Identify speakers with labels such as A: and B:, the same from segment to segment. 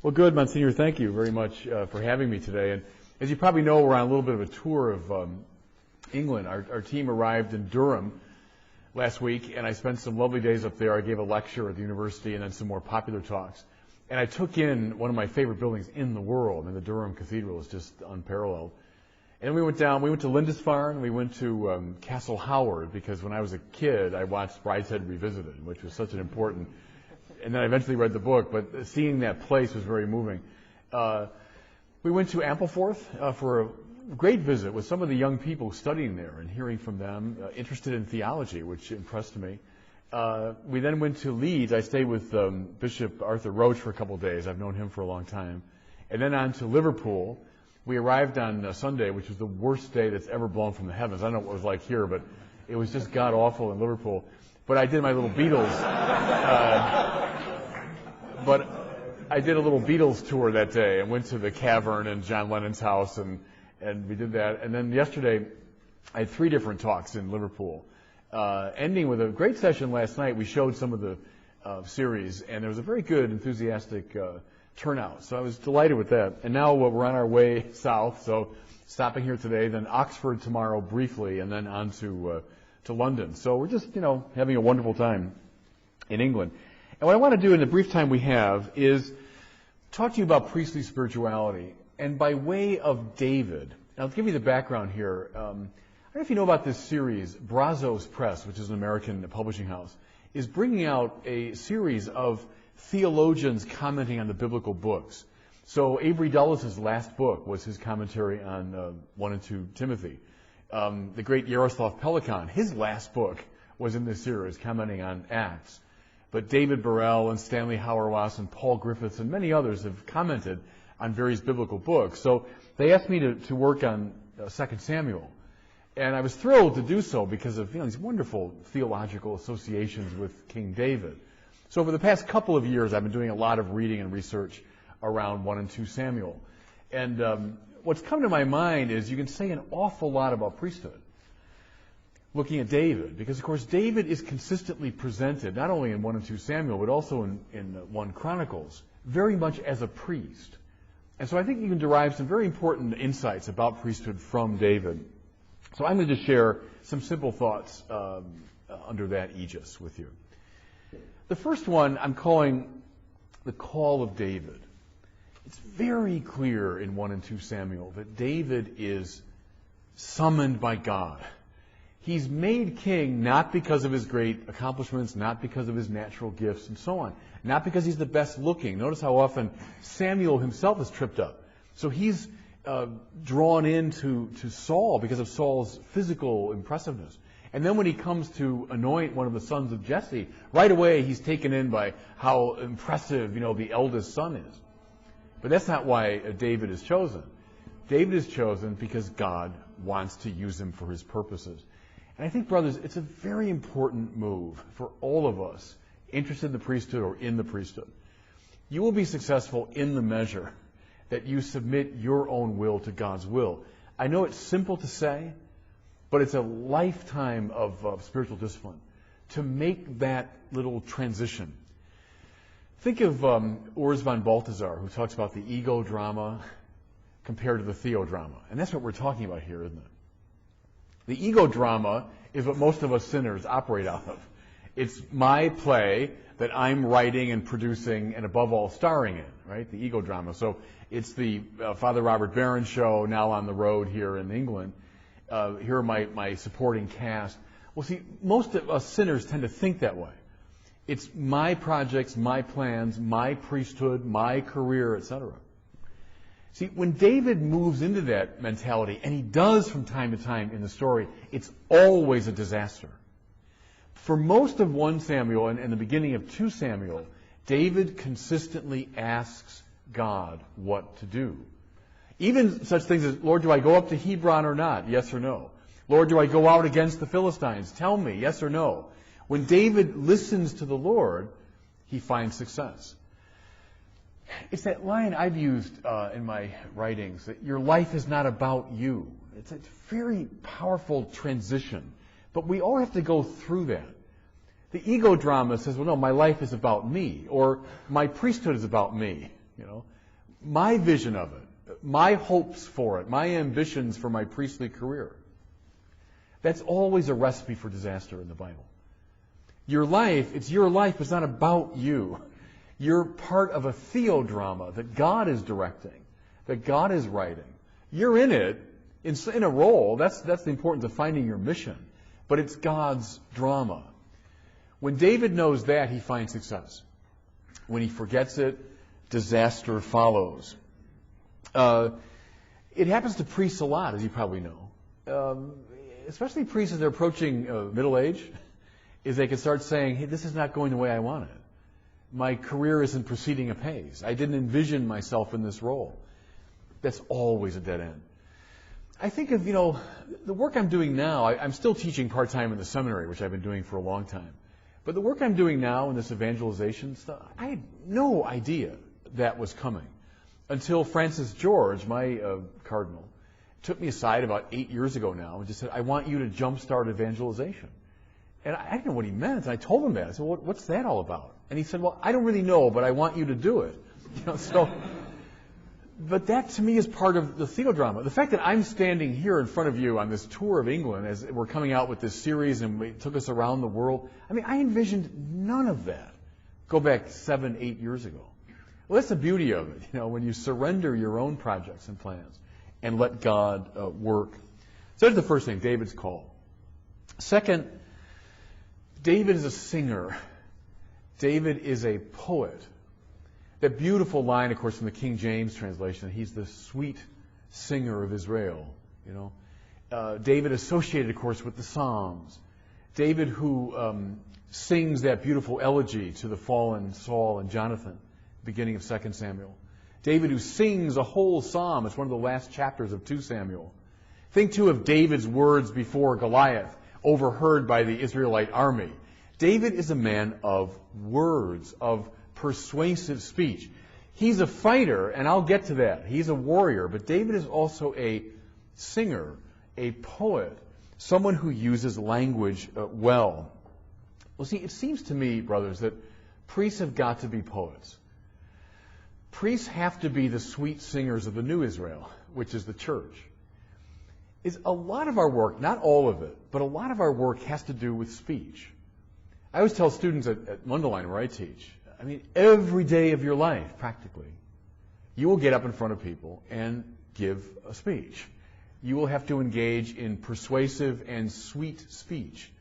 A: Well, good, Monsignor. Thank you very much for having me today. And as you probably know, we're on a little bit of a tour of England. Our team arrived in Durham last week, and I spent some lovely days up there. I gave a lecture at the university and then some more popular talks. And I took in one of my favorite buildings in the world, and the Durham Cathedral is just unparalleled. And we went to Lindisfarne, we went to Castle Howard, because when I was a kid, I watched Brideshead Revisited, which was such an important, and then I eventually read the book, but seeing that place was very moving. We went to Ampleforth for a great visit with some of the young people studying there and hearing from them, interested in theology, which impressed me. We then went to Leeds. I stayed with Bishop Arthur Roach for a couple of days. I've known him for a long time. And then on to Liverpool. We arrived on Sunday, which was the worst day that's ever blown from the heavens. I don't know what it was like here, but it was just god-awful in Liverpool. But I did my little Beatles. But I did a little Beatles tour that day and went to the Cavern and John Lennon's house, and we did that. And then yesterday, I had 3 different talks in Liverpool, ending with a great session last night. We showed some of the series, and there was a very good, enthusiastic turnout. So I was delighted with that. And now we're on our way south, so stopping here today, then Oxford tomorrow briefly, and then on to London. So we're just, having a wonderful time in England. And what I want to do in the brief time we have is talk to you about priestly spirituality. And by way of David, I'll give you the background here. I don't know if you know about this series. Brazos Press, which is an American publishing house, is bringing out a series of theologians commenting on the biblical books. So Avery Dulles' last book was his commentary on 1 and 2 Timothy. The great Yaroslav Pelikan, his last book was in this series, commenting on Acts. But David Burrell and Stanley Hauerwas and Paul Griffiths and many others have commented on various biblical books. So they asked me to work on 2 Samuel. And I was thrilled to do so because of these wonderful theological associations with King David. So over the past couple of years, I've been doing a lot of reading and research around 1 and 2 Samuel. And what's come to my mind is you can say an awful lot about priesthood, looking at David, because of course David is consistently presented, not only in 1 and 2 Samuel, but also in 1 Chronicles, very much as a priest. And so I think you can derive some very important insights about priesthood from David. So I'm going to just share some simple thoughts under that aegis with you. The first one I'm calling the call of David. It's very clear in 1 and 2 Samuel that David is summoned by God. He's made king not because of his great accomplishments, not because of his natural gifts, and so on. Not because he's the best looking. Notice how often Samuel himself is tripped up. So he's drawn into Saul because of Saul's physical impressiveness. And then when he comes to anoint one of the sons of Jesse, right away he's taken in by how impressive, the eldest son is. But that's not why David is chosen. David is chosen because God wants to use him for his purposes. And I think, brothers, it's a very important move for all of us interested in the priesthood or in the priesthood. You will be successful in the measure that you submit your own will to God's will. I know it's simple to say, but it's a lifetime of spiritual discipline to make that little transition. Think of Urs von Balthasar, who talks about the ego drama compared to the theodrama. And that's what we're talking about here, isn't it? The ego drama is what most of us sinners operate out of. It's my play that I'm writing and producing and above all starring in, right? The ego drama. So it's the Father Robert Barron show now on the road here in England. Here are my supporting cast. Well, see, most of us sinners tend to think that way. It's my projects, my plans, my priesthood, my career, etc. See, when David moves into that mentality, and he does from time to time in the story, it's always a disaster. For most of 1 Samuel and the beginning of 2 Samuel, David consistently asks God what to do. Even such things as, Lord, do I go up to Hebron or not? Yes or no. Lord, do I go out against the Philistines? Tell me, yes or no. When David listens to the Lord, he finds success. It's that line I've used in my writings, that your life is not about you. It's a very powerful transition. But we all have to go through that. The ego drama says, well, no, my life is about me, or my priesthood is about me. you know. My vision of it, my hopes for it, my ambitions for my priestly career. That's always a recipe for disaster in the Bible. Your life, it's your life, it's not about you. You're part of a theodrama that God is directing, that God is writing. You're in it, in a role. That's the importance of finding your mission. But it's God's drama. When David knows that, he finds success. When he forgets it, disaster follows. It happens to priests a lot, as you probably know. Especially priests as they're approaching middle age, is they can start saying, hey, this is not going the way I want it. My career isn't proceeding apace. I didn't envision myself in this role. That's always a dead end. I think of, the work I'm doing now, I'm still teaching part-time in the seminary, which I've been doing for a long time. But the work I'm doing now in this evangelization stuff, I had no idea that was coming until Francis George, my cardinal, took me aside about 8 years ago now and just said, I want you to jumpstart evangelization. And I didn't know what he meant, and I told him that. I said, well, what's that all about? And he said, well, I don't really know, but I want you to do it. But that to me is part of the theodrama. The fact that I'm standing here in front of you on this tour of England as we're coming out with this series and it took us around the world, I envisioned none of that. Go back 7, 8 years ago. Well, that's the beauty of it, when you surrender your own projects and plans and let God work. So that's the first thing, David's call. Second, David is a singer. David is a poet. That beautiful line, of course, from the King James translation, he's the sweet singer of Israel. David associated, of course, with the Psalms. David who sings that beautiful elegy to the fallen Saul and Jonathan, beginning of 2 Samuel. David who sings a whole psalm. It's one of the last chapters of 2 Samuel. Think, too, of David's words before Goliath, overheard by the Israelite army. David is a man of words, of persuasive speech. He's a fighter, and I'll get to that. He's a warrior, but David is also a singer, a poet, someone who uses language well. Well, see, it seems to me, brothers, that priests have got to be poets. Priests have to be the sweet singers of the new Israel, which is the church. Is a lot of our work, not all of it, but a lot of our work has to do with speech. I always tell students at Mundelein, where I teach, every day of your life, practically, you will get up in front of people and give a speech. You will have to engage in persuasive and sweet speech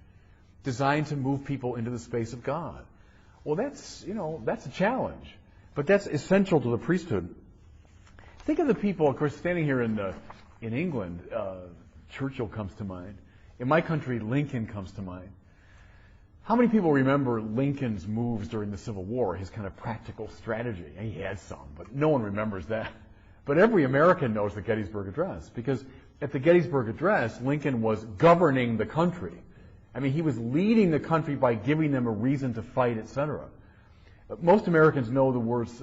A: designed to move people into the space of God. Well, that's a challenge, but that's essential to the priesthood. Think of the people, of course, standing here in England. Churchill comes to mind. In my country, Lincoln comes to mind. How many people remember Lincoln's moves during the Civil War, his kind of practical strategy? And he had some, but no one remembers that. But every American knows the Gettysburg Address, because at the Gettysburg Address, Lincoln was governing the country. He was leading the country by giving them a reason to fight, etc. Most Americans know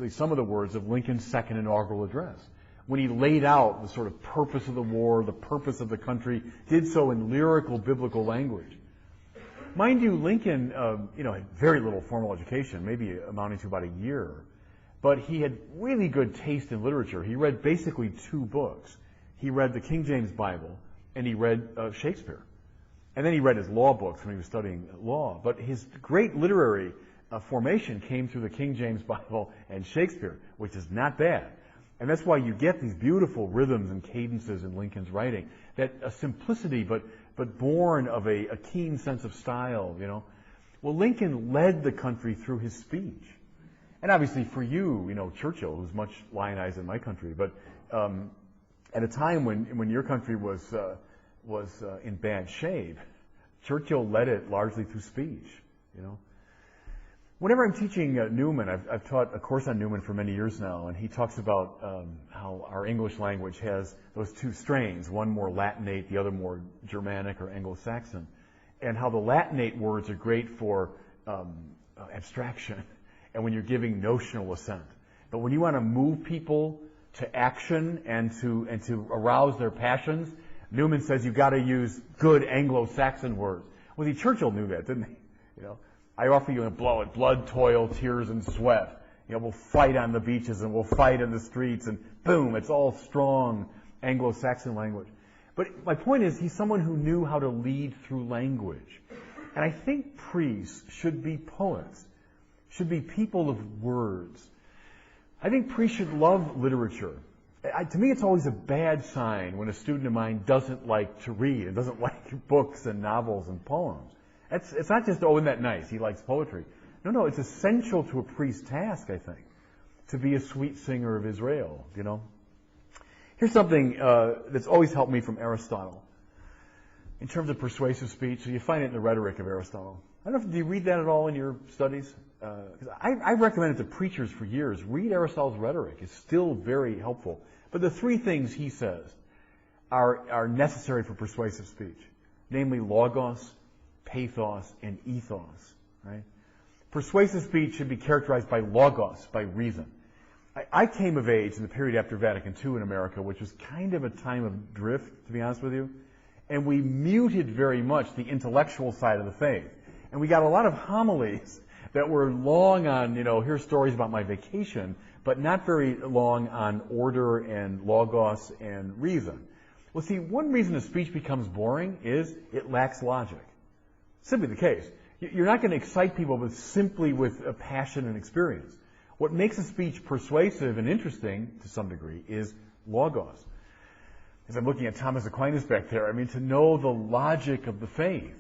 A: some of the words of Lincoln's second inaugural address, when he laid out the sort of purpose of the war, the purpose of the country, did so in lyrical biblical language. Mind you, Lincoln, had very little formal education, maybe amounting to about a year, but he had really good taste in literature. He read basically 2 books. He read the King James Bible, and he read Shakespeare. And then he read his law books when he was studying law. But his great literary formation came through the King James Bible and Shakespeare, which is not bad. And that's why you get these beautiful rhythms and cadences in Lincoln's writing, that a simplicity, but born of a keen sense of style, Well, Lincoln led the country through his speech. And obviously for you, Churchill, who's much lionized in my country, but at a time when your country was in bad shape, Churchill led it largely through speech, Whenever I'm teaching Newman, I've taught a course on Newman for many years now, and he talks about how our English language has those 2 strains, one more Latinate, the other more Germanic or Anglo-Saxon, and how the Latinate words are great for abstraction and when you're giving notional assent. But when you want to move people to action and to arouse their passions, Newman says you've got to use good Anglo-Saxon words. Well, Churchill knew that, didn't he? I offer you blood, toil, tears, and sweat. we'll fight on the beaches and we'll fight in the streets, and boom, it's all strong Anglo-Saxon language. But my point is, he's someone who knew how to lead through language. And I think priests should be poets, should be people of words. I think priests should love literature. To me, it's always a bad sign when a student of mine doesn't like to read and doesn't like books and novels and poems. It's not just, oh, isn't that nice? He likes poetry. No, it's essential to a priest's task, I think, to be a sweet singer of Israel, Here's something that's always helped me from Aristotle in terms of persuasive speech. So you find it in the Rhetoric of Aristotle. I don't know, do you read that at all in your studies? I recommended to preachers for years. Read Aristotle's Rhetoric. It's still very helpful. But the three things he says are necessary for persuasive speech, namely logos, pathos, and ethos. Right? Persuasive speech should be characterized by logos, by reason. I came of age in the period after Vatican II in America, which was kind of a time of drift, to be honest with you. And we muted very much the intellectual side of the faith. And we got a lot of homilies that were long on, here's stories about my vacation, but not very long on order and logos and reason. Well, see, one reason a speech becomes boring is it lacks logic. Simply the case. You're not going to excite people simply with a passion and experience. What makes a speech persuasive and interesting, to some degree, is logos. As I'm looking at Thomas Aquinas back there, to know the logic of the faith,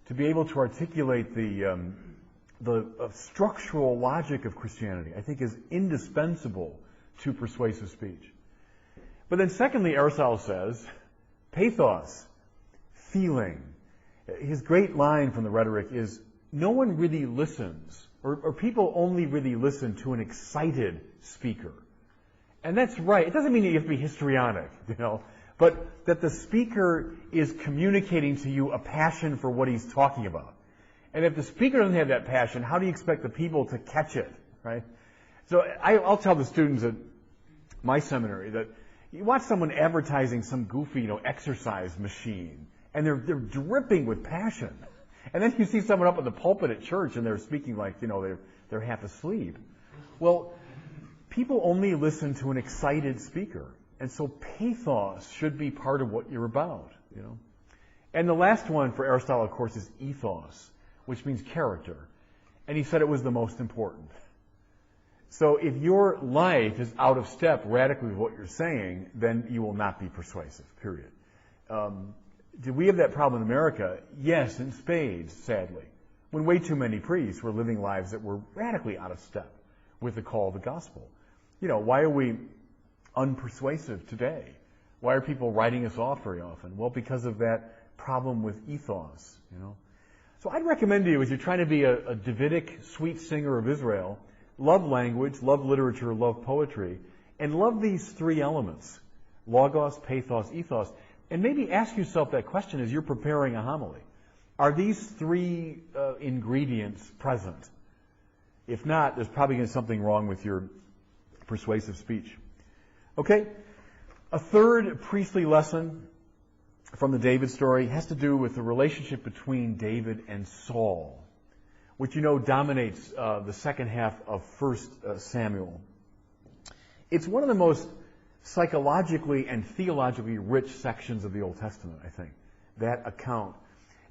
A: to be able to articulate the structural logic of Christianity, I think is indispensable to persuasive speech. But then secondly, Aristotle says, pathos, feeling. His great line from the Rhetoric is, no one really listens, or people only really listen to an excited speaker. And that's right. It doesn't mean that you have to be histrionic, but that the speaker is communicating to you a passion for what he's talking about. And if the speaker doesn't have that passion, how do you expect the people to catch it, right? So I'll tell the students at my seminary that you watch someone advertising some goofy, exercise machine, and they're dripping with passion. And then you see someone up in the pulpit at church and they're speaking like, they're half asleep. Well, people only listen to an excited speaker. And so pathos should be part of what you're about, And the last one for Aristotle, of course, is ethos, which means character. And he said it was the most important. So if your life is out of step radically with what you're saying, then you will not be persuasive, period. Do we have that problem in America? Yes, in spades, sadly. When way too many priests were living lives that were radically out of step with the call of the gospel. Why are we unpersuasive today? Why are people writing us off very often? Well, because of that problem with ethos, So I'd recommend to you, as you're trying to be a Davidic sweet singer of Israel, love language, love literature, love poetry, and love these three elements, logos, pathos, ethos. And maybe ask yourself that question as you're preparing a homily. Are these three ingredients present? If not, there's probably going to be something wrong with your persuasive speech. Okay? A third priestly lesson from the David story has to do with the relationship between David and Saul, which dominates the second half of 1 Samuel. It's one of the most psychologically and theologically rich sections of the Old Testament, I think, that account.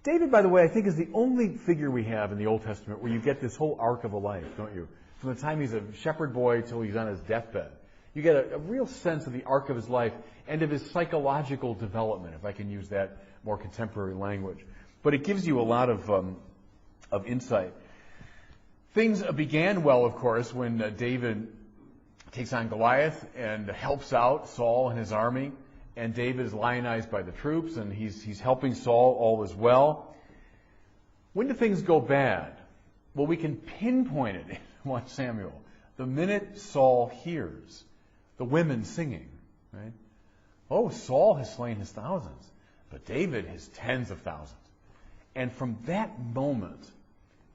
A: David, by the way, I think is the only figure we have in the Old Testament where you get this whole arc of a life, don't you? From the time he's a shepherd boy till he's on his deathbed. You get a real sense of the arc of his life and of his psychological development, if I can use that more contemporary language. But it gives you a lot of insight. Things began well, of course, when David takes on Goliath and helps out Saul and his army. And David is lionized by the troops, and he's helping Saul. All is well. When do things go bad? Well, we can pinpoint it in 1 Samuel. The minute Saul hears the women singing, right? Oh, Saul has slain his thousands, but David his tens of thousands. And from that moment,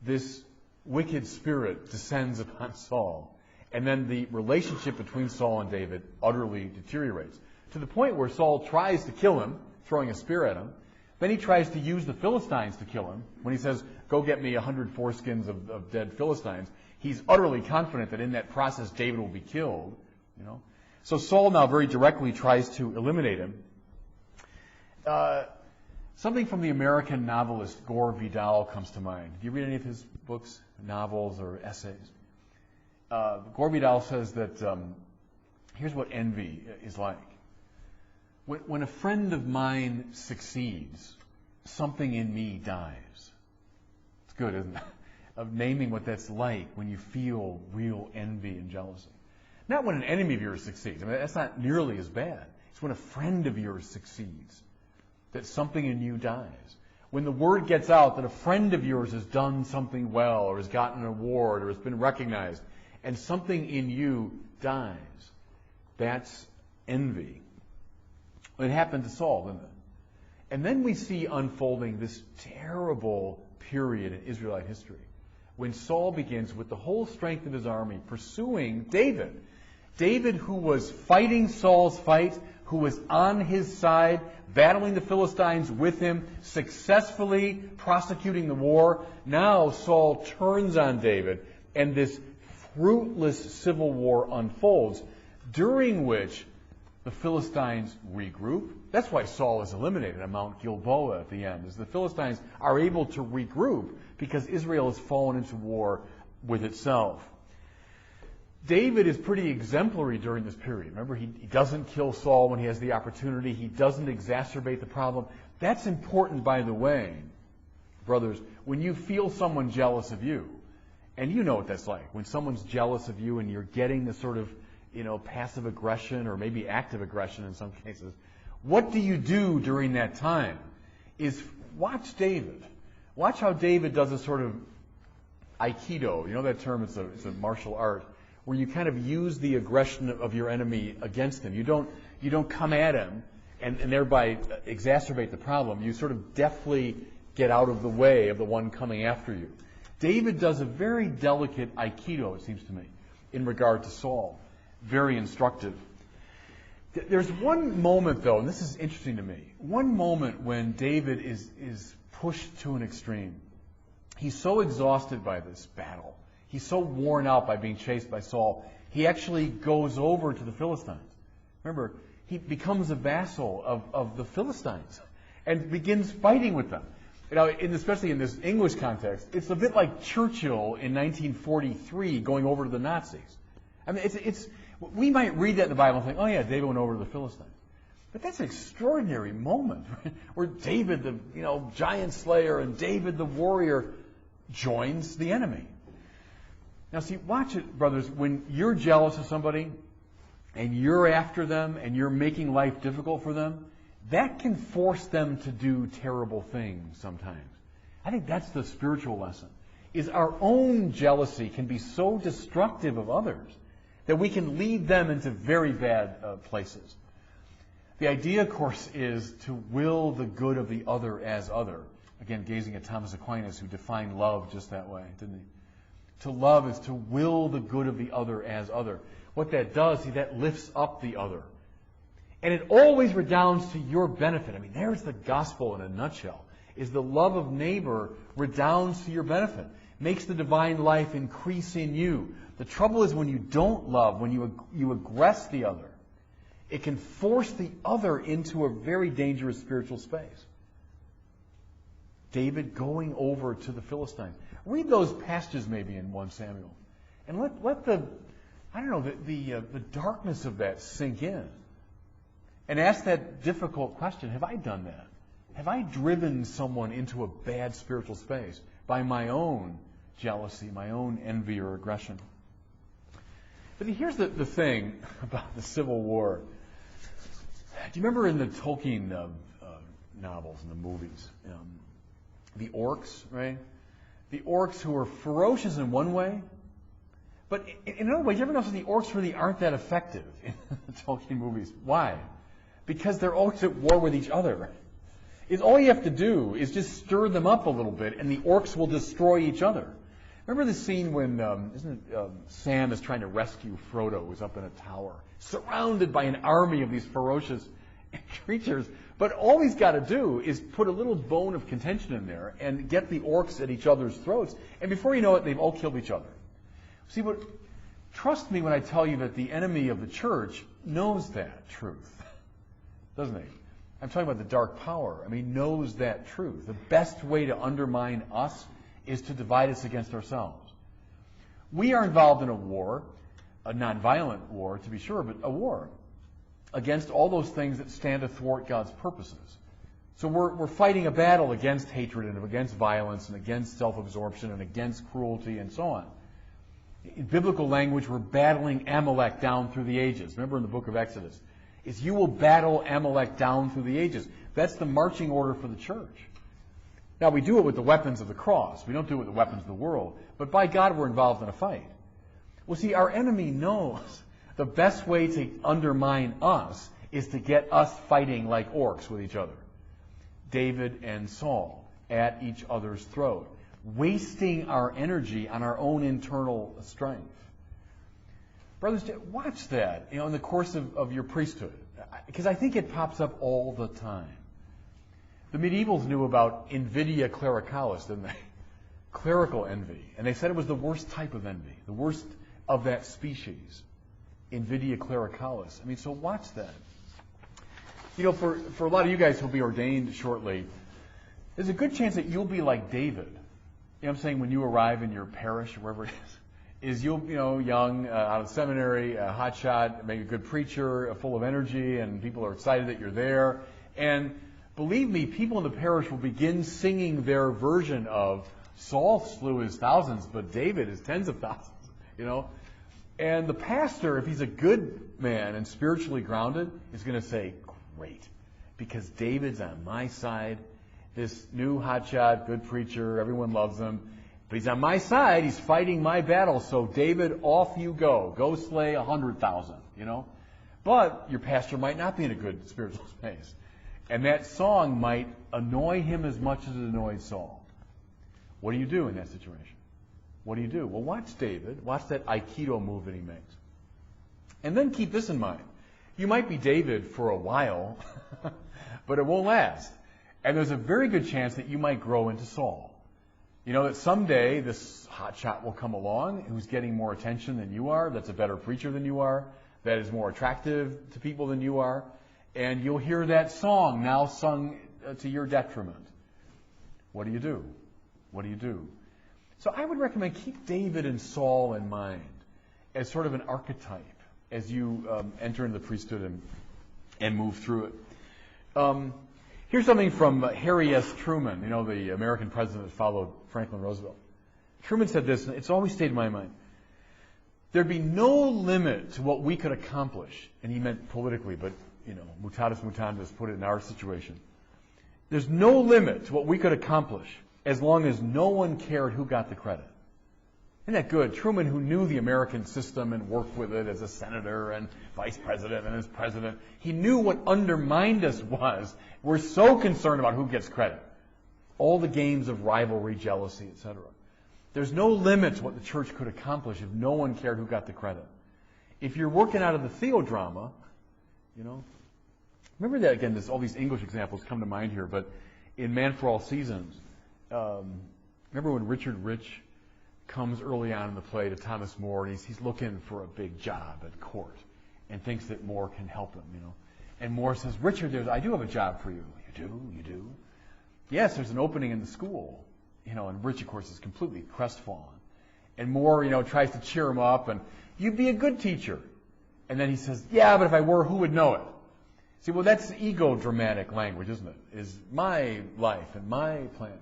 A: this wicked spirit descends upon Saul. And then the relationship between Saul and David utterly deteriorates, to the point where Saul tries to kill him, throwing a spear at him. Then he tries to use the Philistines to kill him. When he says, go get me 100 foreskins of dead Philistines, He's utterly confident that in that process David will be killed. So Saul now very directly tries to eliminate him. Something from the American novelist Gore Vidal comes to mind. Do you read any of his books, novels, or essays? Gore Vidal says that here's what envy is like. When a friend of mine succeeds, something in me dies. It's good, isn't it? Of naming what that's like when you feel real envy and jealousy. Not when an enemy of yours succeeds. I mean, that's not nearly as bad. It's when a friend of yours succeeds that something in you dies. When the word gets out that a friend of yours has done something well or has gotten an award or has been recognized and something in you dies, that's envy. It happened to Saul, didn't it? And then we see unfolding this terrible period in Israelite history when Saul begins with the whole strength of his army pursuing David. David, who was fighting Saul's fight, who was on his side, battling the Philistines with him, successfully prosecuting the war. Now Saul turns on David, and this fruitless civil war unfolds, during which the Philistines regroup. That's why Saul is eliminated on Mount Gilboa at the end, is the Philistines are able to regroup because Israel has fallen into war with itself. David is pretty exemplary during this period. Remember, he doesn't kill Saul when he has the opportunity. He doesn't exacerbate the problem. That's important, by the way, brothers, when you feel someone jealous of you, and you know what that's like, when someone's jealous of you and you're getting the sort of, passive aggression or maybe active aggression in some cases. What do you do during that time? Is watch David. Watch how David does a sort of Aikido. You know that term? It's a martial art where you kind of use the aggression of your enemy against him. You don't come at him and thereby exacerbate the problem. You sort of deftly get out of the way of the one coming after you. David does a very delicate Aikido, it seems to me, in regard to Saul. Very instructive. There's one moment, though, and this is interesting to me, one moment when David is pushed to an extreme. He's so exhausted by this battle. He's so worn out by being chased by Saul. He actually goes over to the Philistines. Remember, he becomes a vassal of the Philistines and begins fighting with them. Especially in this English context, it's a bit like Churchill in 1943 going over to the Nazis. I mean, we might read that in the Bible and think, oh yeah, David went over to the Philistines. But that's an extraordinary moment where David, the giant slayer, and David, the warrior, joins the enemy. Now see, watch it, brothers, when you're jealous of somebody and you're after them and you're making life difficult for them, that can force them to do terrible things sometimes. I think that's the spiritual lesson, is our own jealousy can be so destructive of others that we can lead them into very bad places. The idea, of course, is to will the good of the other as other. Again, gazing at Thomas Aquinas, who defined love just that way, didn't he? To love is to will the good of the other as other. What that does, that lifts up the other. And it always redounds to your benefit. I mean, there's the gospel in a nutshell, is the love of neighbor redounds to your benefit, makes the divine life increase in you. The trouble is when you don't love, when you aggress the other, it can force the other into a very dangerous spiritual space. David going over to the Philistines. Read those passages maybe in 1 Samuel. And let the darkness of that sink in. And ask that difficult question, have I done that? Have I driven someone into a bad spiritual space by my own jealousy, my own envy or aggression? But here's the thing about the Civil War. Do you remember in the Tolkien novels and the movies, the orcs, right? The orcs who are ferocious in one way, but in another way, you ever notice the orcs really aren't that effective in the Tolkien movies? Why? Because they're always at war with each other. All you have to do is just stir them up a little bit, and the orcs will destroy each other. Remember the scene when Sam is trying to rescue Frodo, who's up in a tower, surrounded by an army of these ferocious creatures. But all he's got to do is put a little bone of contention in there and get the orcs at each other's throats. And before you know it, they've all killed each other. See, but trust me when I tell you that the enemy of the church knows that truth, doesn't he? I'm talking about the dark power. I mean, he knows that truth. The best way to undermine us is to divide us against ourselves. We are involved in a war, a nonviolent war to be sure, but a war against all those things that stand athwart God's purposes. So we're fighting a battle against hatred and against violence and against self-absorption and against cruelty and so on. In biblical language, we're battling Amalek down through the ages. Remember in the book of Exodus, is you will battle Amalek down through the ages. That's the marching order for the church. Now, we do it with the weapons of the cross. We don't do it with the weapons of the world. But by God, we're involved in a fight. Well, see, our enemy knows the best way to undermine us is to get us fighting like orcs with each other. David and Saul at each other's throat, wasting our energy on our own internal strength. Brothers, watch that, in the course of your priesthood, because I think it pops up all the time. The medievals knew about invidia clericalis, didn't they? Clerical envy. And they said it was the worst type of envy, the worst of that species. Invidia clericalis. I mean, so watch that. For a lot of you guys who'll be ordained shortly, there's a good chance that you'll be like David. I'm saying when you arrive in your parish, wherever it is you'll, young, out of seminary, a hotshot, maybe a good preacher, full of energy, and people are excited that you're there. And believe me, people in the parish will begin singing their version of Saul slew his thousands, but David his tens of thousands, And the pastor, if he's a good man and spiritually grounded, is going to say, great, because David's on my side. This new hotshot, good preacher, everyone loves him. But he's on my side, he's fighting my battle, so David, off you go. Go slay 100,000, But your pastor might not be in a good spiritual space. And that song might annoy him as much as it annoyed Saul. What do you do in that situation? What do you do? Well, watch David. Watch that Aikido move that he makes. And then keep this in mind. You might be David for a while, but it won't last. And there's a very good chance that you might grow into Saul. That someday this hotshot will come along who's getting more attention than you are, that's a better preacher than you are, that is more attractive to people than you are, and you'll hear that song now sung to your detriment. What do you do? What do you do? So I would recommend keep David and Saul in mind as sort of an archetype as you enter into the priesthood and move through it. Here's something from Harry S. Truman, the American president that followed Franklin Roosevelt. Truman said this, and it's always stayed in my mind. There'd be no limit to what we could accomplish, and he meant politically, but, mutatis mutandis, put it in our situation. There's no limit to what we could accomplish as long as no one cared who got the credit. Isn't that good? Truman, who knew the American system and worked with it as a senator and vice president and as president, he knew what undermined us was. We're so concerned about who gets credit. All the games of rivalry, jealousy, etc. There's no limit to what the church could accomplish if no one cared who got the credit. If you're working out of the theodrama, remember that, again, all these English examples come to mind here, but in Man for All Seasons, remember when Richard Rich comes early on in the play to Thomas More, and he's looking for a big job at court and thinks that More can help him, And More says, Richard, I do have a job for you. You do? Yes, there's an opening in the school. And Rich, of course, is completely crestfallen. And More, tries to cheer him up, and you'd be a good teacher. And then he says, yeah, but if I were, who would know it? See, well, that's ego-dramatic language, isn't it? Is my life and my plan.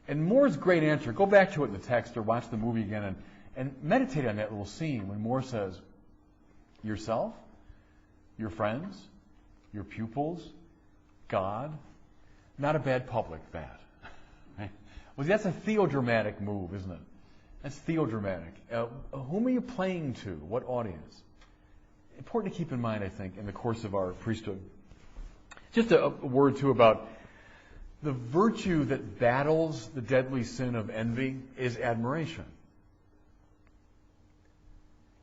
A: And Moore's great answer, go back to it in the text or watch the movie again and meditate on that little scene when Moore says, yourself, your friends, your pupils, God, not a bad public, that. Right? Well, that's a theodramatic move, isn't it? That's theodramatic. Whom are you playing to? What audience? Important to keep in mind, I think, in the course of our priesthood. Just a word, too, about the virtue that battles the deadly sin of envy is admiration.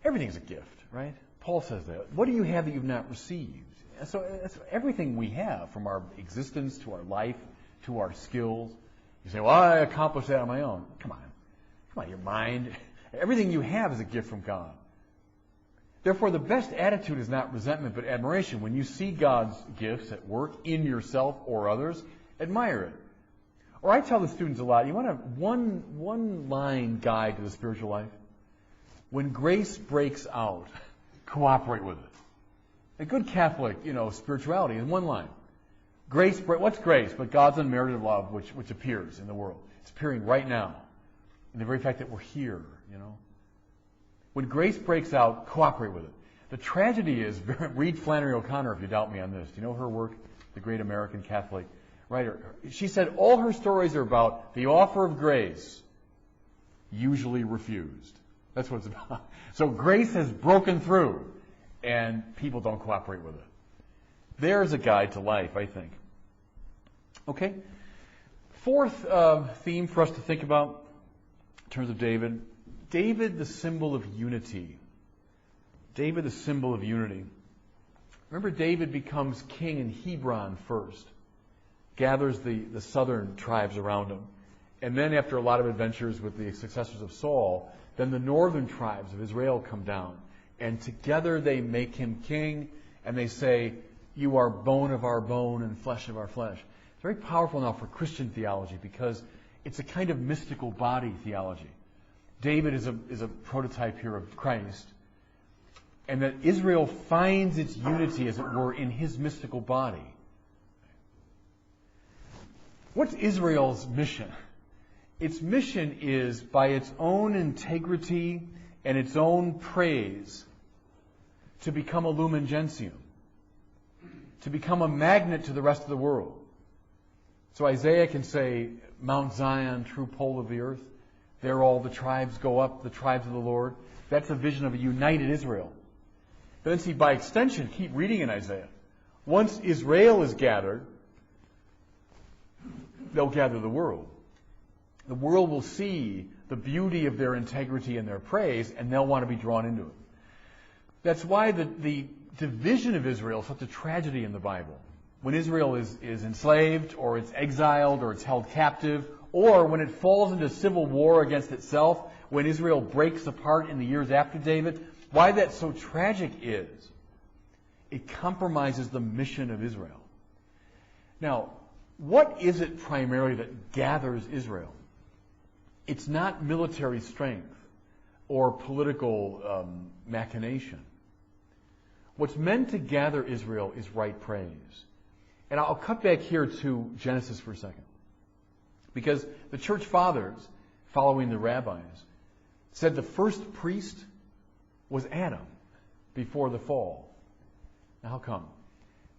A: Everything's a gift, right? Paul says that. What do you have that you've not received? And so that's everything we have, from our existence to our life to our skills. You say, well, I accomplished that on my own. Come on, your mind. Everything you have is a gift from God. Therefore, the best attitude is not resentment, but admiration. When you see God's gifts at work in yourself or others, admire it. Or I tell the students a lot, you want a one-line guide to the spiritual life? When grace breaks out, cooperate with it. A good Catholic, spirituality in one line. What's grace? But God's unmerited love, which appears in the world. It's appearing right now. In the very fact that we're here, When grace breaks out, cooperate with it. The tragedy is, read Flannery O'Connor if you doubt me on this. Do you know her work? The great American Catholic writer. She said all her stories are about the offer of grace, usually refused. That's what it's about. So grace has broken through, and people don't cooperate with it. There's a guide to life, I think. Okay? Fourth theme for us to think about in terms of David. David, the symbol of unity. David, the symbol of unity. Remember, David becomes king in Hebron first. Gathers the southern tribes around him. And then after a lot of adventures with the successors of Saul, then the northern tribes of Israel come down. And together they make him king, and they say, you are bone of our bone and flesh of our flesh. It's very powerful now for Christian theology because it's a kind of mystical body theology. David is a prototype here of Christ, and that Israel finds its unity, as it were, in his mystical body. What's Israel's mission? Its mission is, by its own integrity and its own praise, to become a lumen gentium, to become a magnet to the rest of the world. So Isaiah can say, Mount Zion, true pole of the earth. There all the tribes go up, the tribes of the Lord. That's a vision of a united Israel. But then see, by extension, keep reading in Isaiah. Once Israel is gathered, they'll gather the world. The world will see the beauty of their integrity and their praise, and they'll want to be drawn into it. That's why the division of Israel is such a tragedy in the Bible. When Israel is enslaved, or it's exiled, or it's held captive, or when it falls into civil war against itself, when Israel breaks apart in the years after David, why that's so tragic is it compromises the mission of Israel. Now, what is it primarily that gathers Israel? It's not military strength or political machination. What's meant to gather Israel is right praise. And I'll cut back here to Genesis for a second. Because the church fathers, following the rabbis, said the first priest was Adam before the fall. Now, how come?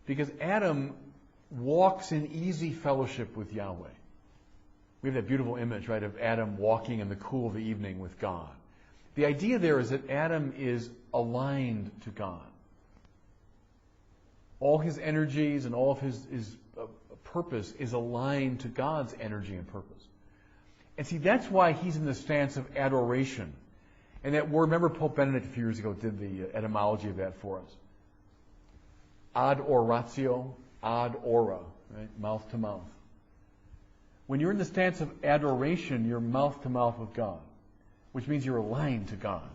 A: Because Adam walks in easy fellowship with Yahweh. We have that beautiful image, right, of Adam walking in the cool of the evening with God. The idea there is that Adam is aligned to God. All his energies and all of his purpose is aligned to God's energy and purpose. And see, that's why he's in the stance of adoration. And that word, remember Pope Benedict a few years ago did the etymology of that for us. Ad oratio, ad ora, right? Mouth to mouth. When you're in the stance of adoration, you're mouth to mouth with God, which means you're aligned to God.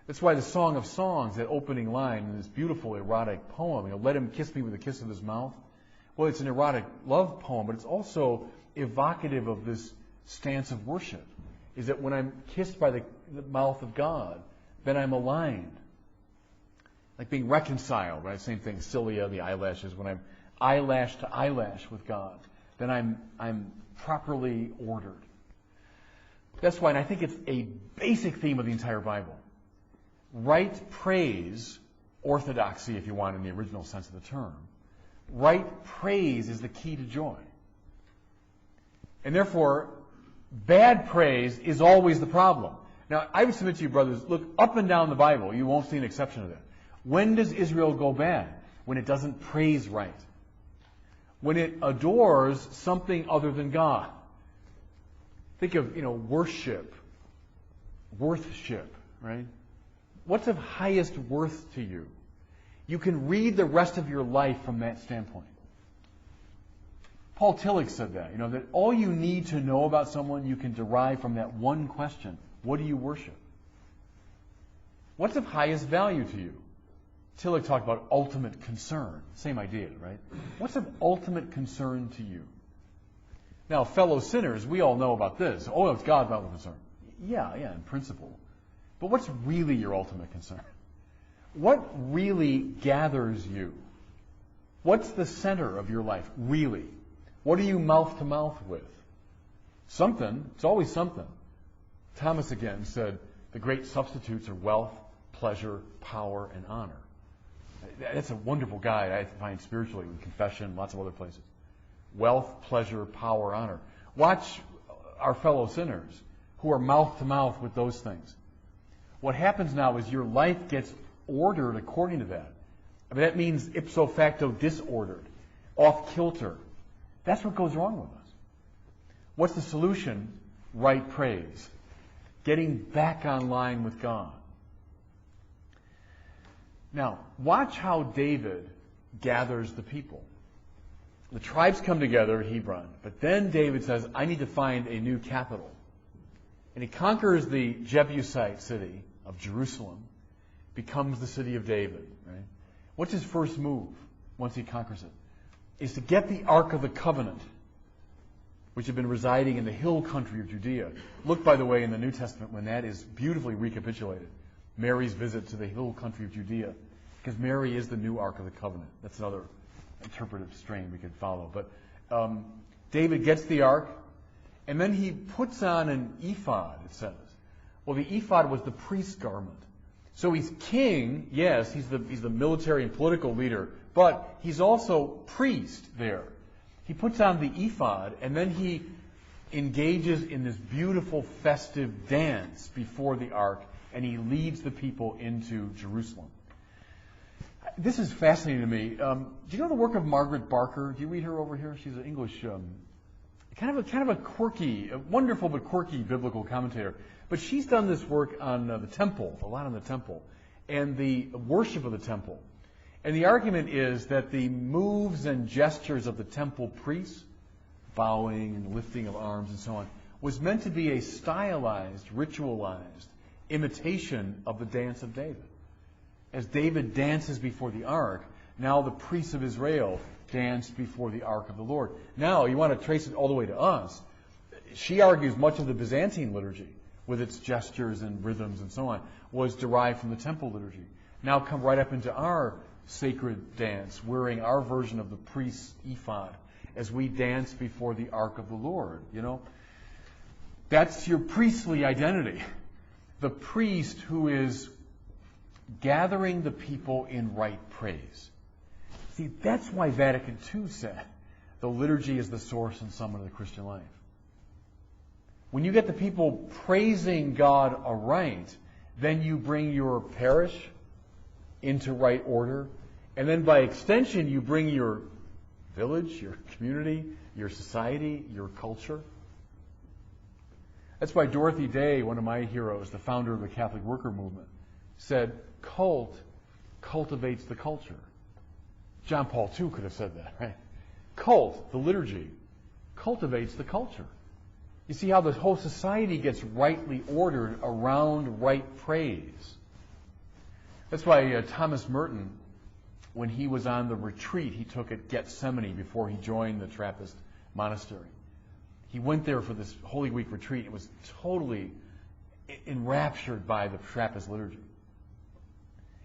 A: That's why the Song of Songs, that opening line in this beautiful erotic poem, let him kiss me with a kiss of his mouth. Well, it's an erotic love poem, but it's also evocative of this stance of worship, is that when I'm kissed by the mouth of God, then I'm aligned. Like being reconciled, right? Same thing, cilia, the eyelashes. When I'm eyelash to eyelash with God, then I'm properly ordered. That's why, and I think it's a basic theme of the entire Bible. Right praise, orthodoxy if you want in the original sense of the term, right praise is the key to joy. And therefore, bad praise is always the problem. Now, I would submit to you, brothers, look up and down the Bible. You won't see an exception to that. When does Israel go bad? When it doesn't praise right. When it adores something other than God. Think of, worship, worthship, right? What's of highest worth to you? You can read the rest of your life from that standpoint. Paul Tillich said that, that all you need to know about someone you can derive from that one question. What do you worship? What's of highest value to you? Tillich talked about ultimate concern. Same idea, right? What's of ultimate concern to you? Now, fellow sinners, we all know about this. Oh, it's God's ultimate concern. Yeah, in principle. But what's really your ultimate concern? What really gathers you? What's the center of your life, really? What are you mouth to mouth with? Something. It's always something. Thomas again said, the great substitutes are wealth, pleasure, power, and honor. That's a wonderful guide, I find, spiritually, with confession, lots of other places. Wealth, pleasure, power, honor. Watch our fellow sinners who are mouth to mouth with those things. What happens now is your life gets ordered according to that. I mean, that means ipso facto disordered, off kilter. That's what goes wrong with us. What's the solution? Right praise. Getting back on line with God. Now, watch how David gathers the people. The tribes come together, Hebron, but then David says, I need to find a new capital. And he conquers the Jebusite city of Jerusalem, becomes the city of David. Right? What's his first move once he conquers it? Is to get the Ark of the Covenant, which had been residing in the hill country of Judea. Look, by the way, in the New Testament when that is beautifully recapitulated. Mary's visit to the hill country of Judea, because Mary is the new Ark of the Covenant. That's another interpretive strain we could follow. But David gets the Ark, and then he puts on an ephod, it says. Well, the ephod was the priest's garment. So he's king, yes, he's the military and political leader, but he's also priest there. He puts on the ephod, and then he engages in this beautiful festive dance before the Ark, and he leads the people into Jerusalem. This is fascinating to me. Do you know the work of Margaret Barker? Do you read her over here? She's an English, kind of a quirky, a wonderful but quirky biblical commentator. But she's done this work on the temple, a lot on the temple, and the worship of the temple. And the argument is that the moves and gestures of the temple priests, bowing and lifting of arms and so on, was meant to be a stylized, ritualized imitation of the dance of David. As David dances before the ark, now the priests of Israel dance before the ark of the Lord. Now, you want to trace it all the way to us. She argues much of the Byzantine liturgy, with its gestures and rhythms and so on, was derived from the temple liturgy. Now come right up into our sacred dance, wearing our version of the priest's ephod, as we dance before the ark of the Lord. You know, that's your priestly identity. The priest who is gathering the people in right praise. See, that's why Vatican II said the liturgy is the source and summit of the Christian life. When you get the people praising God aright, then you bring your parish into right order, and then by extension you bring your village, your community, your society, your culture. That's why Dorothy Day, one of my heroes, the founder of the Catholic worker movement, said, cult cultivates the culture. John Paul II could have said that, right? Cult, the liturgy, cultivates the culture. You see how the whole society gets rightly ordered around right praise. That's why Thomas Merton, when he was on the retreat he took at Gethsemane before he joined the Trappist monastery, he went there for this Holy Week retreat and was totally enraptured by the Trappist liturgy.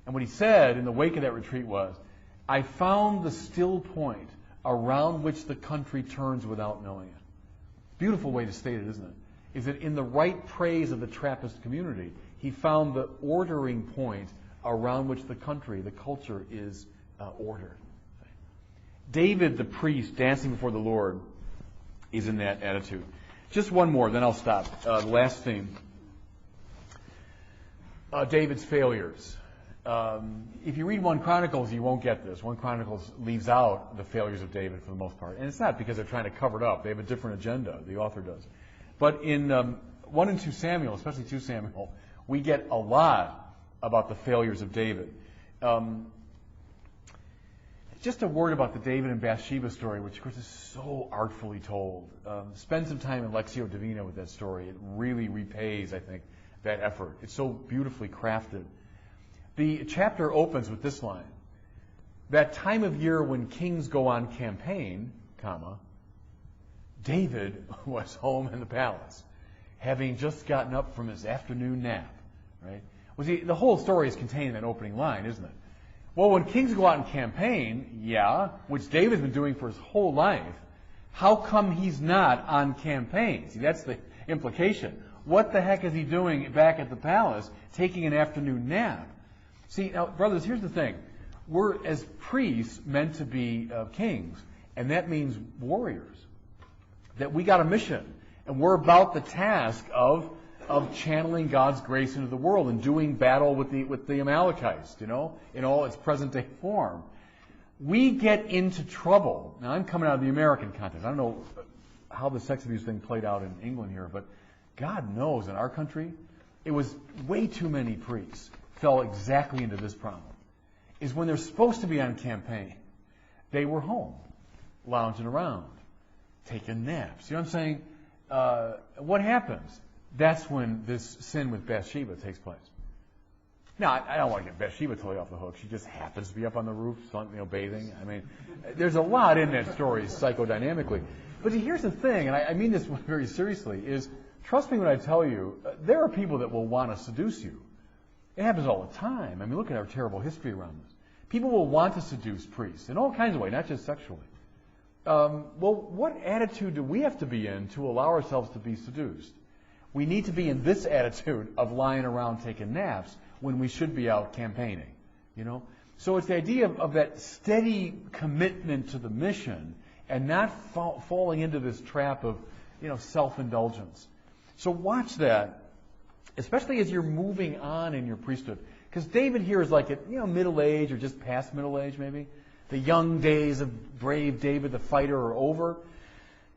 A: And what he said in the wake of that retreat was, I found the still point around which the country turns without knowing it. Beautiful way to state it, isn't it? Is that in the right praise of the Trappist community, he found the ordering point around which the country, the culture, is ordered. David, the priest, dancing before the Lord, is in that attitude. Just one more, then I'll stop. The last theme. David's failures. If you read 1 Chronicles, you won't get this. 1 Chronicles leaves out the failures of David for the most part. And it's not because they're trying to cover it up. They have a different agenda, the author does. But in 1 and 2 Samuel, especially 2 Samuel, we get a lot about the failures of David. Just a word about the David and Bathsheba story, which of course is so artfully told. Spend some time in Lectio Divina with that story. It really repays, I think, that effort. It's so beautifully crafted. The chapter opens with this line. That time of year when kings go on campaign, comma, David was home in the palace, having just gotten up from his afternoon nap. Right? Well, see, the whole story is contained in that opening line, isn't it? Well, when kings go out on campaign, yeah, which David's been doing for his whole life, how come he's not on campaign? See, that's the implication. What the heck is he doing back at the palace, taking an afternoon nap? See, now, brothers, here's the thing. We're, as priests, meant to be kings, and that means warriors. That we got a mission, and we're about the task of channeling God's grace into the world and doing battle with the Amalekites, in all its present-day form. We get into trouble. Now, I'm coming out of the American context. I don't know how the sex abuse thing played out in England here, but God knows in our country, it was way too many priests fell exactly into this problem. Is when they're supposed to be on campaign, they were home, lounging around, taking naps. You know what I'm saying? What happens? That's when this sin with Bathsheba takes place. Now, I don't want to get Bathsheba totally off the hook. She just happens to be up on the roof, bathing. I mean, there's a lot in that story psychodynamically. But here's the thing, and I mean this very seriously, is trust me when I tell you, there are people that will want to seduce you. It happens all the time. I mean, look at our terrible history around this. People will want to seduce priests in all kinds of ways, not just sexually. Well, what attitude do we have to be in to allow ourselves to be seduced? We need to be in this attitude of lying around taking naps when we should be out campaigning, So it's the idea of that steady commitment to the mission and not falling into this trap of, self-indulgence. So watch that, especially as you're moving on in your priesthood. Because David here is like at, middle age or just past middle age maybe. The young days of brave David the fighter are over.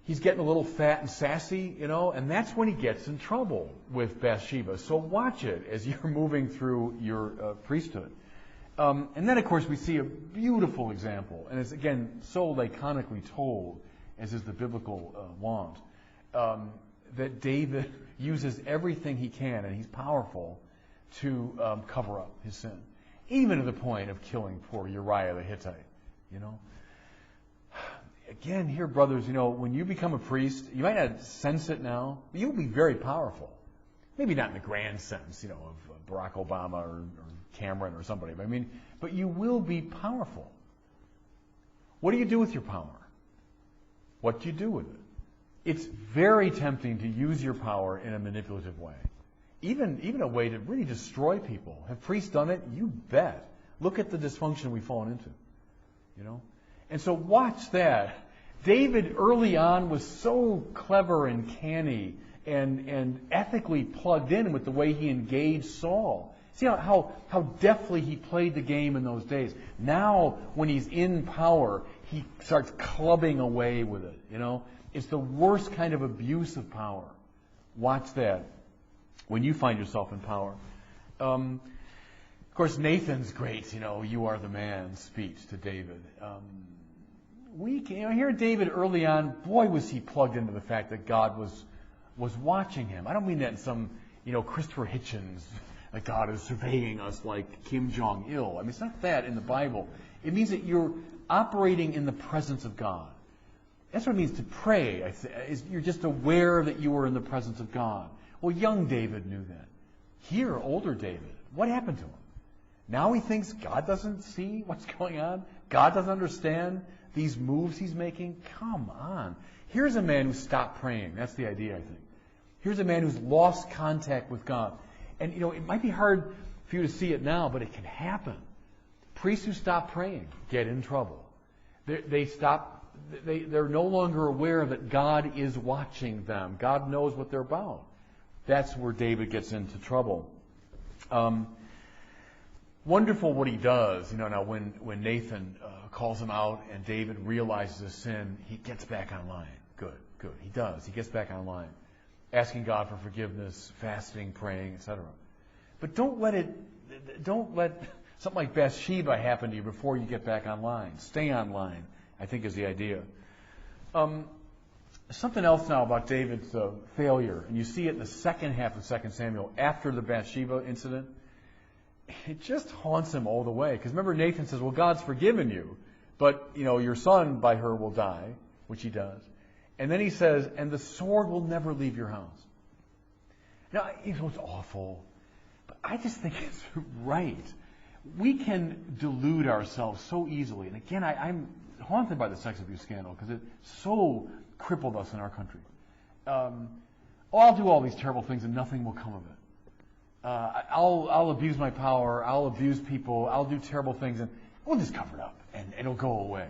A: He's getting a little fat and sassy, and that's when he gets in trouble with Bathsheba. So watch it as you're moving through your priesthood. And then, of course, we see a beautiful example, and it's, again, so laconically told, as is the biblical wont, that David uses everything he can, and he's powerful, to cover up his sin, even to the point of killing poor Uriah the Hittite, Again, here, brothers, when you become a priest, you might not sense it now, but you'll be very powerful. Maybe not in the grand sense, of Barack Obama or Cameron or somebody. But you will be powerful. What do you do with your power? What do you do with it? It's very tempting to use your power in a manipulative way. Even a way to really destroy people. Have priests done it? You bet. Look at the dysfunction we've fallen into. And so watch that. David early on was so clever and canny and ethically plugged in with the way he engaged Saul. See how deftly he played the game in those days. Now, when he's in power, he starts clubbing away with it. It's the worst kind of abuse of power. Watch that when you find yourself in power. Of course, Nathan's great, you are the man speech to David. Here David early on, boy, was he plugged into the fact that God was watching him. I don't mean that in some, Christopher Hitchens, like God is surveying us like Kim Jong-il. It's not that in the Bible. It means that you're operating in the presence of God. That's what it means to pray. You're just aware that you are in the presence of God. Well, young David knew that. Here, older David, what happened to him? Now he thinks God doesn't see what's going on? God doesn't understand these moves he's making? Come on. Here's a man who stopped praying. That's the idea, I think. Here's a man who's lost contact with God. And, it might be hard for you to see it now, but it can happen. Priests who stop praying get in trouble. They're no longer aware that God is watching them. God knows what they're about. That's where David gets into trouble. Wonderful what he does. Now when Nathan calls him out and David realizes his sin, he gets back online. Good. He does. He gets back online. Asking God for forgiveness, fasting, praying, etc. But don't let something like Bathsheba happen to you before you get back online. Stay online, I think, is the idea. Something else now about David's failure, and you see it in the second half of 2 Samuel after the Bathsheba incident. It just haunts him all the way. Because remember, Nathan says, well, God's forgiven you, but, your son by her will die, which he does. And then he says, and the sword will never leave your house. Now, it's awful, but I just think it's right. We can delude ourselves so easily. And again, I'm haunted by the sex abuse scandal because it so crippled us in our country. I'll do all these terrible things and nothing will come of it. I'll abuse my power. I'll abuse people. I'll do terrible things and we'll just cover it up and it'll go away.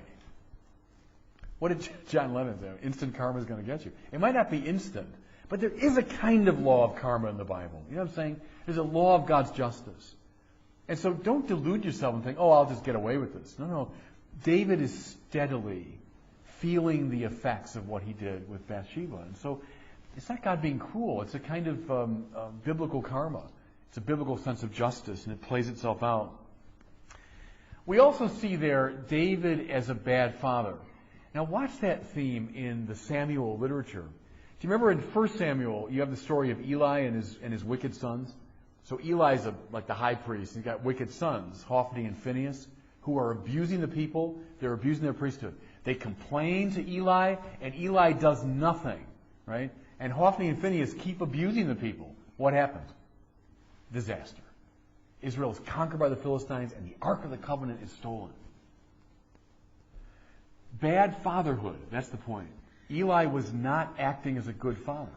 A: What did John Lennon say? Instant karma is going to get you. It might not be instant, but there is a kind of law of karma in the Bible. You know what I'm saying? There's a law of God's justice. And so don't delude yourself and think, I'll just get away with this. No. David is steadily feeling the effects of what he did with Bathsheba. And so it's not God being cruel. It's a kind of biblical karma. It's a biblical sense of justice, and it plays itself out. We also see there David as a bad father. Now watch that theme in the Samuel literature. Do you remember in 1 Samuel, you have the story of Eli and his wicked sons? So Eli's like the high priest. He's got wicked sons, Hophni and Phinehas, who are abusing the people. They're abusing their priesthood. They complain to Eli, and Eli does nothing, right? And Hophni and Phinehas keep abusing the people. What happens? Disaster. Israel is conquered by the Philistines, and the Ark of the Covenant is stolen. Bad fatherhood, that's the point. Eli was not acting as a good father.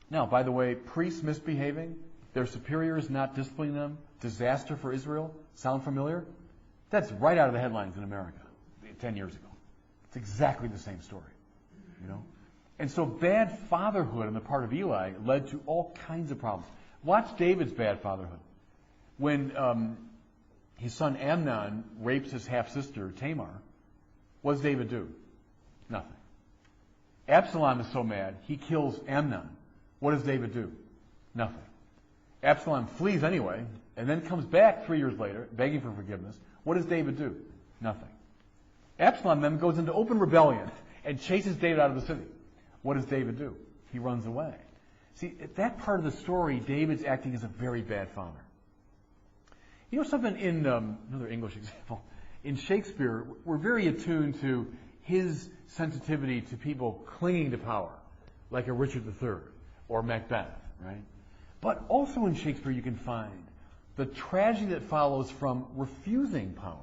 A: Now, by the way, priests misbehaving, their superiors not disciplining them, disaster for Israel, sound familiar? That's right out of the headlines in America 10 years ago. It's exactly the same story, And so bad fatherhood on the part of Eli led to all kinds of problems. Watch David's bad fatherhood. When his son Amnon rapes his half-sister Tamar, what does David do? Nothing. Absalom is so mad, he kills Amnon. What does David do? Nothing. Absalom flees anyway, and then comes back 3 years later, begging for forgiveness. What does David do? Nothing. Absalom then goes into open rebellion and chases David out of the city. What does David do? He runs away. See, at that part of the story, David's acting as a very bad father. You know something in, another English example, in Shakespeare, we're very attuned to his sensitivity to people clinging to power, like a Richard III or Macbeth, right? But also in Shakespeare you can find the tragedy that follows from refusing power.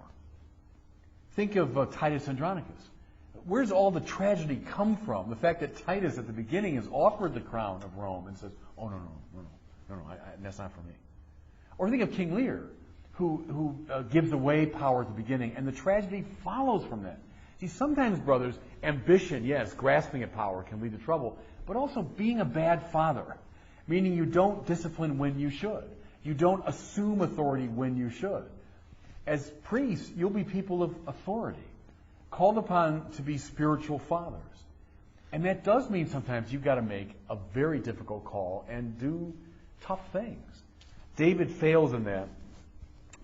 A: Think of Titus Andronicus. Where's all the tragedy come from? The fact that Titus at the beginning is offered the crown of Rome and says, oh, no, that's not for me. Or think of King Lear, who gives away power at the beginning, and the tragedy follows from that. See, sometimes, brothers, ambition, yes, grasping at power can lead to trouble, but also being a bad father, meaning you don't discipline when you should. You don't assume authority when you should. As priests, you'll be people of authority, called upon to be spiritual fathers. And that does mean sometimes you've got to make a very difficult call and do tough things. David fails in that,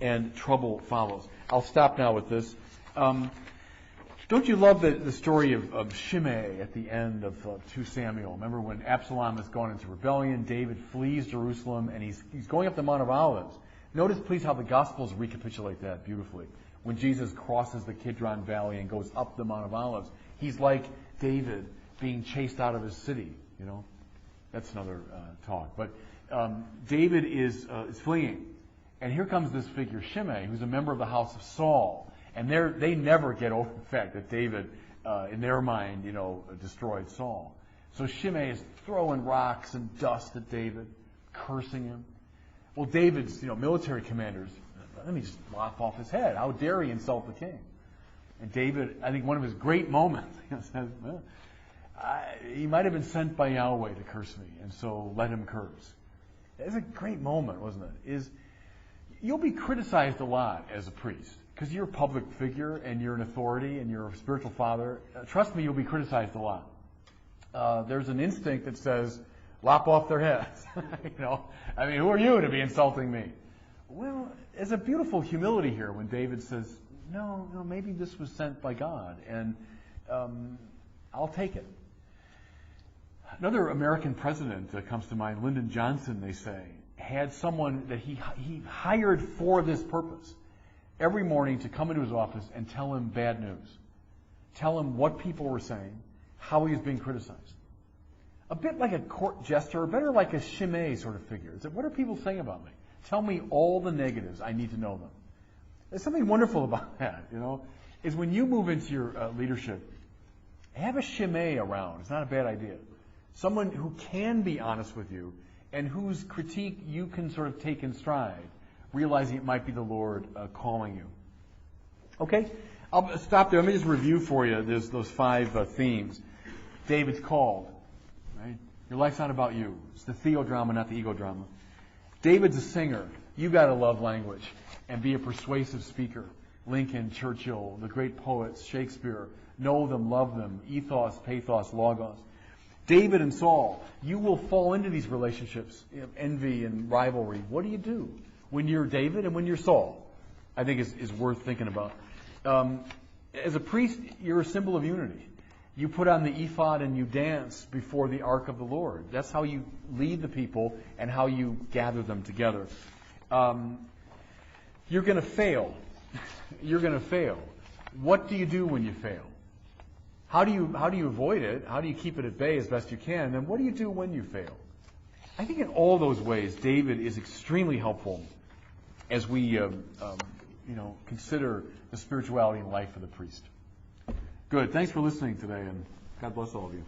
A: and trouble follows. I'll stop now with this. Don't you love the story of Shimei at the end of 2 Samuel? Remember when Absalom has gone into rebellion, David flees Jerusalem, and he's going up the Mount of Olives. Notice, please, how the Gospels recapitulate that beautifully. When Jesus crosses the Kidron Valley and goes up the Mount of Olives, he's like David being chased out of his city. That's another talk. But David is fleeing, and here comes this figure Shimei, who's a member of the house of Saul. And they never get over the fact that David, in their mind, destroyed Saul. So Shimei is throwing rocks and dust at David, cursing him. Well, David's, military commanders, let me just lop off his head. How dare he insult the king? And David, I think one of his great moments, says, he might have been sent by Yahweh to curse me, and so let him curse. It's a great moment, wasn't it? You'll be criticized a lot as a priest. Because you're a public figure and you're an authority and you're a spiritual father, trust me, you'll be criticized a lot. There's an instinct that says, lop off their heads. Who are you to be insulting me? Well, there's a beautiful humility here when David says, no, maybe this was sent by God, and I'll take it. Another American president that comes to mind, Lyndon Johnson, they say, had someone that he hired for this purpose every morning to come into his office and tell him bad news. Tell him what people were saying, how he was being criticized. A bit like a court jester, or better like a shimei sort of figure. It's like, what are people saying about me? Tell me all the negatives. I need to know them. There's something wonderful about that, is when you move into your leadership, have a shimei around. It's not a bad idea. Someone who can be honest with you and whose critique you can sort of take in stride, realizing it might be the Lord calling you. Okay? I'll stop there. Let me just review for you those 5 themes. David's called. Right? Your life's not about you. It's the theodrama, not the ego drama. David's a singer. You've got to love language and be a persuasive speaker. Lincoln, Churchill, the great poets, Shakespeare. Know them, love them. Ethos, pathos, logos. David and Saul, you will fall into these relationships, envy and rivalry. What do you do when you're David and when you're Saul? I think is worth thinking about. As a priest, you're a symbol of unity. You put on the ephod and you dance before the ark of the Lord. That's how you lead the people and how you gather them together. You're going to fail. You're going to fail. What do you do when you fail? How do you avoid it? How do you keep it at bay as best you can? And then what do you do when you fail? I think in all those ways, David is extremely helpful as we consider the spirituality and life of the priest. Good. Thanks for listening today, and God bless all of you.